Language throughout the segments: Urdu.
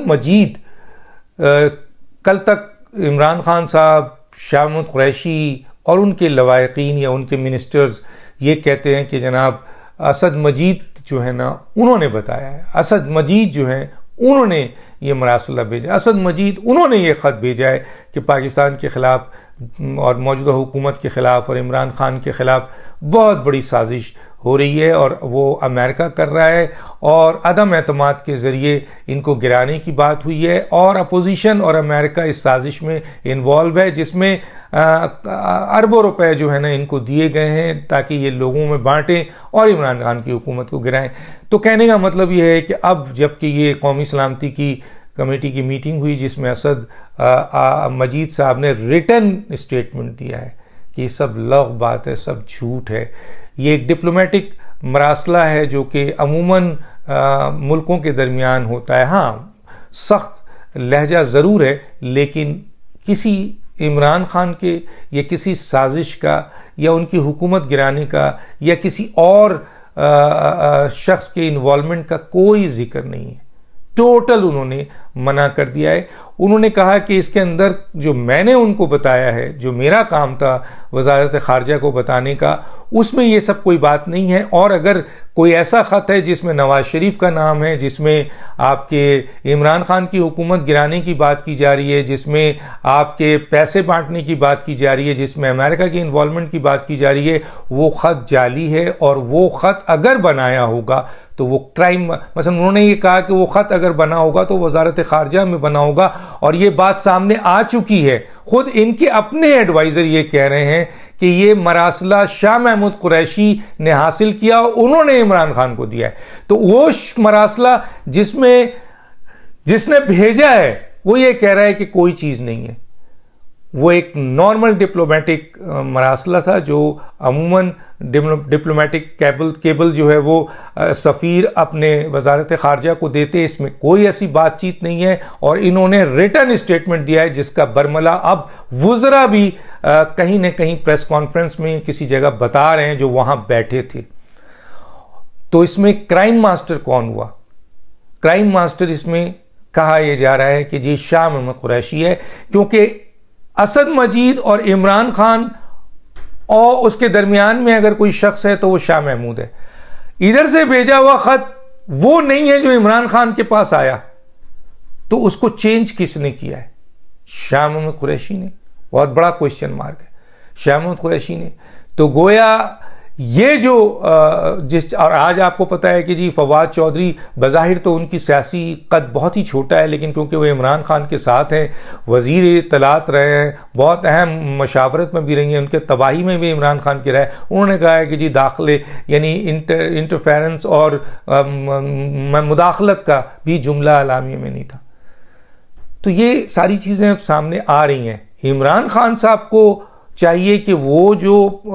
مجید کل تک عمران خان صاحب، شاہ محمود قریشی اور ان کے لوائقین یا ان کے منسٹرز یہ کہتے ہیں کہ جناب اسد مجید جو ہے نا انہوں نے بتایا ہے، اسد مجید جو ہیں انہوں نے یہ مراسلہ بھیجا، اسد مجید انہوں نے یہ خط بھیجا ہے کہ پاکستان کے خلاف اور موجودہ حکومت کے خلاف اور عمران خان کے خلاف بہت بڑی سازش ہو رہی ہے اور وہ امریکہ کر رہا ہے اور عدم اعتماد کے ذریعے ان کو گرانے کی بات ہوئی ہے اور اپوزیشن اور امریکہ اس سازش میں انوالو ہے جس میں اربوں روپے جو ہے نا ان کو دیے گئے ہیں تاکہ یہ لوگوں میں بانٹیں اور عمران خان کی حکومت کو گرائیں۔ تو کہنے کا مطلب یہ ہے کہ اب جب کہ یہ قومی سلامتی کی کمیٹی کی میٹنگ ہوئی جس میں اسد مجید صاحب نے ریٹن اسٹیٹمنٹ دیا ہے کہ یہ سب لغو بات ہے، سب جھوٹ ہے، یہ ایک ڈپلومیٹک مراسلہ ہے جو کہ عموماً ملکوں کے درمیان ہوتا ہے، ہاں سخت لہجہ ضرور ہے لیکن کسی عمران خان کے یا کسی سازش کا یا ان کی حکومت گرانے کا یا کسی اور شخص کے انوالومنٹ کا کوئی ذکر نہیں ہے، ٹوٹل انہوں نے منع کر دیا ہے۔ انہوں نے کہا کہ اس کے اندر جو میں نے ان کو بتایا ہے، جو میرا کام تھا وزارت خارجہ کو بتانے کا، اس میں یہ سب کوئی بات نہیں ہے، اور اگر کوئی ایسا خط ہے جس میں نواز شریف کا نام ہے، جس میں آپ کے عمران خان کی حکومت گرانے کی بات کی جا رہی ہے، جس میں آپ کے پیسے بانٹنے کی بات کی جا رہی ہے، جس میں امریکہ کی انوالومنٹ کی بات کی جا رہی ہے، وہ خط جعلی ہے اور وہ خط اگر بنایا ہوگا تو وہ کرائم، مثلا انہوں نے یہ کہا کہ وہ خط اگر بنا ہوگا تو وزارت خارجہ میں بنا ہوگا، اور یہ بات سامنے آ چکی ہے، خود ان کے اپنے ایڈوائزر یہ کہہ رہے ہیں کہ یہ مراسلہ شاہ محمود قریشی نے حاصل کیا اور انہوں نے عمران خان کو دیا ہے۔ تو وہ مراسلہ جس نے بھیجا ہے وہ یہ کہہ رہا ہے کہ کوئی چیز نہیں ہے، وہ ایک نارمل ڈپلومیٹک مراسلہ تھا جو عموماً ڈپلومیٹک کیبل جو ہے وہ سفیر اپنے وزارت خارجہ کو دیتے، اس میں کوئی ایسی بات چیت نہیں ہے، اور انہوں نے ریٹن اسٹیٹمنٹ دیا ہے جس کا برملا اب وزراء بھی کہیں نہ کہیں پریس کانفرنس میں کسی جگہ بتا رہے ہیں جو وہاں بیٹھے تھے۔ تو اس میں کرائم ماسٹر کون ہوا؟ کرائم ماسٹر اس میں کہا یہ جا رہا ہے کہ جی شاہ محمود قریشی ہے، کیونکہ اسد مجید اور عمران خان اور اس کے درمیان میں اگر کوئی شخص ہے تو وہ شاہ محمود ہے۔ ادھر سے بھیجا ہوا خط وہ نہیں ہے جو عمران خان کے پاس آیا، تو اس کو چینج کس نے کیا ہے؟ شاہ محمود قریشی نے۔ بہت بڑا کوشچن مارک ہے، شاہ محمود قریشی نے۔ تو گویا یہ جو اور آج آپ کو پتا ہے کہ جی فواد چودھری بظاہر تو ان کی سیاسی قد بہت ہی چھوٹا ہے، لیکن کیونکہ وہ عمران خان کے ساتھ ہیں، وزیر اطلاعات رہے ہیں، بہت اہم مشاورت میں بھی رہی ہیں، ان کے تباہی میں بھی عمران خان کے رہے، انہوں نے کہا ہے کہ جی داخلے یعنی انٹرفیرنس اور مداخلت کا بھی جملہ اعلامیہ میں نہیں تھا۔ تو یہ ساری چیزیں اب سامنے آ رہی ہیں۔ عمران خان صاحب کو چاہیے کہ وہ جو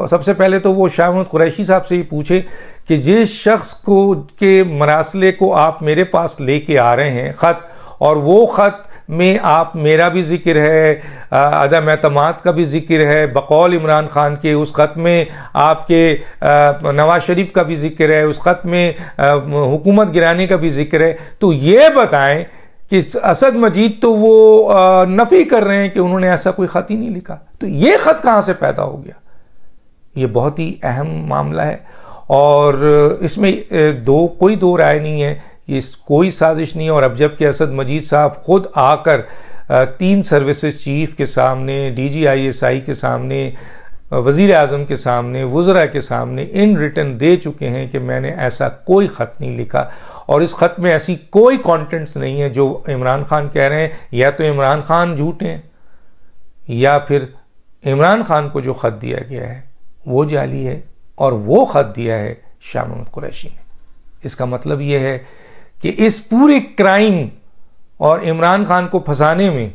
سب سے پہلے تو وہ شاہ محمود قریشی صاحب سے ہی پوچھے کہ جس شخص کو کے مراسلے کو آپ میرے پاس لے کے آ رہے ہیں خط، اور وہ خط میں آپ میرا بھی ذکر ہے، عدم اعتماد کا بھی ذکر ہے بقول عمران خان کے، اس خط میں آپ کے نواز شریف کا بھی ذکر ہے، اس خط میں حکومت گرانے کا بھی ذکر ہے، تو یہ بتائیں کہ اسد مجید تو وہ نفی کر رہے ہیں کہ انہوں نے ایسا کوئی خط ہی نہیں لکھا، تو یہ خط کہاں سے پیدا ہو گیا؟ یہ بہت ہی اہم معاملہ ہے، اور اس میں کوئی دو رائے نہیں ہے، یہ کوئی سازش نہیں ہے۔ اور اب جب کہ اسد مجید صاحب خود آ کر 3 سروسز چیف کے سامنے، DGISI کے سامنے، وزیر اعظم کے سامنے، وزراء کے سامنے ان ریٹن دے چکے ہیں کہ میں نے ایسا کوئی خط نہیں لکھا، اور اس خط میں ایسی کوئی کانٹینٹس نہیں ہے جو عمران خان کہہ رہے ہیں، یا تو عمران خان جھوٹے ہیں یا پھر عمران خان کو جو خط دیا گیا ہے وہ جعلی ہے، اور وہ خط دیا ہے شاہ محمود قریشی نے۔ اس کا مطلب یہ ہے کہ اس پورے کرائم اور عمران خان کو پھنسانے میں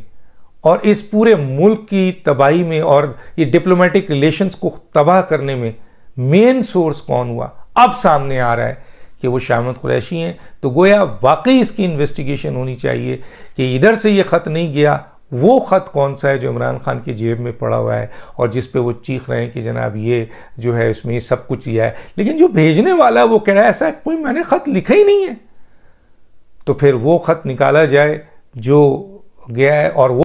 اور اس پورے ملک کی تباہی میں اور یہ ڈپلومیٹک ریلیشنز کو تباہ کرنے میں مین سورس کون ہوا اب سامنے آ رہا ہے کہ وہ شاہ محمود قریشی ہیں۔ تو گویا واقعی اس کی انویسٹیگیشن ہونی چاہیے کہ ادھر سے یہ خط نہیں گیا، وہ خط کون سا ہے جو عمران خان کی جیب میں پڑا ہوا ہے اور جس پہ وہ چیخ رہے ہیں کہ جناب یہ جو ہے اس میں یہ سب کچھ دیا ہے، لیکن جو بھیجنے والا ہے وہ کہہ رہا ہے ایسا کوئی میں نے خط لکھا ہی نہیں ہے۔ تو پھر وہ خط نکالا جائے جو گیا ہے اور وہ